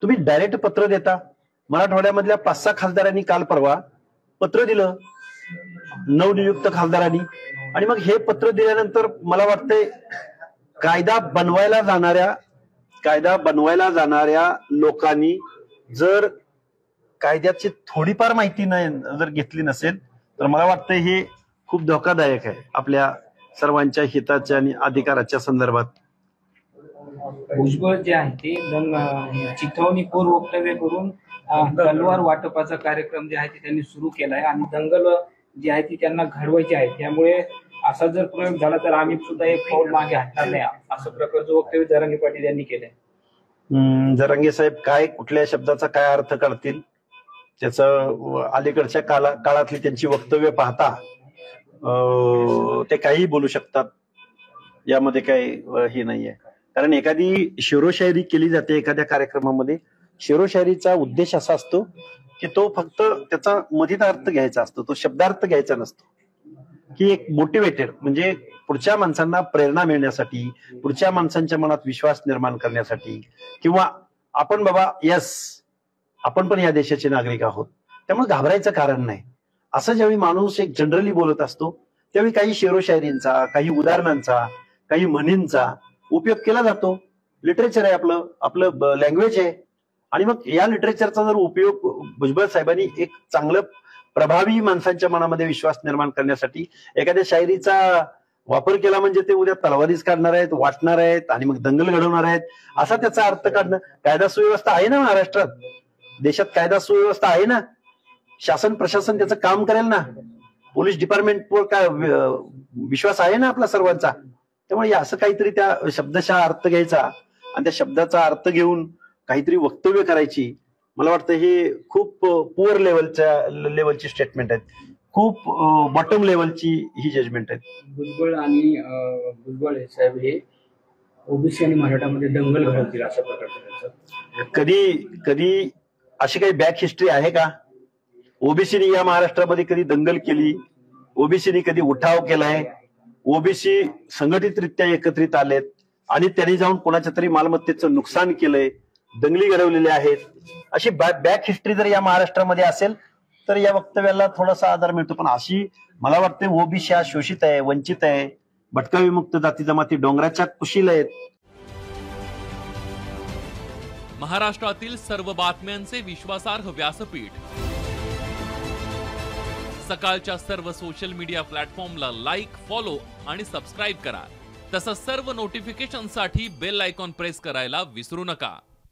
तुम्ही डायरेक्ट पत्र देता. मराठवाड्यामधल्या 5-6 खासदारांनी काल परवा पत्र दिलं नवनियुक्त खासदारांनी, आणि मग हे पत्र दिल्यानंतर मला वाटतंय कायदा बनवायला जाणाऱ्या लोकांनी जर कायद्याची थोडीफार माहिती जर घेतली नसेल तर मला वाटतं हे खूप धोकादायक आहे आपल्या सर्वांच्या हिताच्या आणि अधिकाराच्या संदर्भात. भुजबळ जे आहे ते चिथावणीखोर वक्तव्य करून तलवार वाटपाचा कार्यक्रम जे आहे ते त्यांनी सुरू केलाय आणि दंगल जी आहे ती त्यांना घडवायची आहे. त्यामुळे असा जर प्रयोग झाला तर आम्ही सुद्धा एक पाऊल मागे हटणार नाही, असं प्रकारचं वक्तव्य जरांगे पाटील यांनी केलंय. जरांगे साहेब काय कुठल्या शब्दाचा काय अर्थ काढतील त्याचं अलीकडच्या काळातली त्यांची वक्तव्य पाहता ते काही बोलू शकतात, यामध्ये काही हे नाहीये. कारण एखादी शेरोशायरी केली जाते एखाद्या कार्यक्रमामध्ये, शेरोशायरीचा उद्देश असा असतो की तो फक्त त्याचा मधीत अर्थ घ्यायचा असतो, तो शब्दार्थ घ्यायचा नसतो, की एक मोटिवेटेड म्हणजे पुढच्या माणसांना प्रेरणा मिळण्यासाठी, पुढच्या माणसांच्या मनात विश्वास निर्माण करण्यासाठी, किंवा आपण बाबा यस आपण पण या देशाचे नागरिक आहोत त्यामुळे घाबरायचं कारण नाही, असं ज्यावेळी माणूस एक जनरली बोलत असतो त्यावेळी काही शेरोशायरींचा, काही उदाहरणांचा, काही म्हणींचा उपयोग केला जातो. लिटरेचर आहे आपलं लँग्वेज आहे, आणि मग या लिटरेचरचा जर उपयोग भुजबळ साहेबांनी एक चांगलं प्रभावी माणसांच्या मनामध्ये विश्वास निर्माण करण्यासाठी एखाद्या शायरीचा वापर केला म्हणजे ते उद्या तलवारीच काढणार आहेत, वाटणार आहेत आणि मग दंगल घडवणार आहेत असा त्याचा अर्थ काढणं. कायदा सुव्यवस्था आहे ना महाराष्ट्रात, देशात कायदा सुव्यवस्था आहे ना, शासन प्रशासन त्याचं काम करेल ना, पोलीस डिपार्टमेंटवर काय विश्वास आहे ना आपला सर्वांचा. त्यामुळे असं काहीतरी त्या शब्दशः अर्थ घ्यायचा आणि त्या शब्दाचा अर्थ घेऊन काहीतरी वक्तव्य करायची, मला वाटतं हे खूप पुअर लेवलची स्टेटमेंट आहेत, खूप बॉटम लेवलची ही जजमेंट आहेत. भुजबळ साहेब हे ओबीसी आणि मराठामध्ये दंगल घडवतील अशा प्रकारचं कधी अशी काही बॅक हिस्ट्री आहे का? ओबीसीनी या महाराष्ट्रामध्ये कधी दंगल केली? ओबीसीनी कधी उठाव केलाय? ओबीसी संघटितरित्या एकत्रित आलेत आणि त्यांनी जाऊन कोणाच्या तरी मालमत्तेचं नुकसान केलंय, दंगली घडवलेल्या आहेत? अशी बॅक हिस्ट्री जर या महाराष्ट्रामध्ये असेल तर या वक्तव्याला थोडासा आधार मिळतो. पण अशी मला वाटते ओबीसी हा शोषित आहे, वंचित आहे, भटका विमुक्त जाती जमाती डोंगराच्या कुशील आहेत. महाराष्ट्रातील सर्व बातम्यांचे विश्वासार्ह व्यासपीठ सकाळच्या सर्व सोशल मीडिया प्लॅटफॉर्मला लाईक, फॉलो आणि सबस्क्राईब करा. तसंच सर्व नोटिफिकेशनसाठी बेल आयकॉन प्रेस करायला विसरू नका.